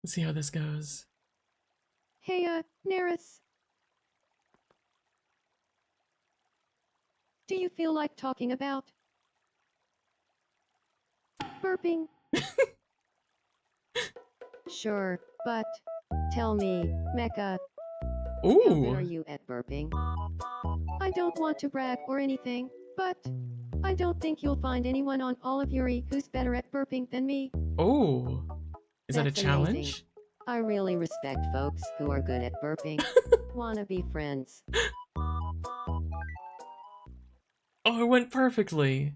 Let's see how this goes. Hey, Neris. Do you feel like talking about burping? Sure, but tell me, Mecca, how good Ooh. are you at burping? I don't want to brag or anything, but I don't think you'll find anyone on all of Yuri who's better at burping than me. Oh. Is that a That's amazing. challenge? I really respect folks who are good at burping. Wanna be friends? Oh, it went perfectly.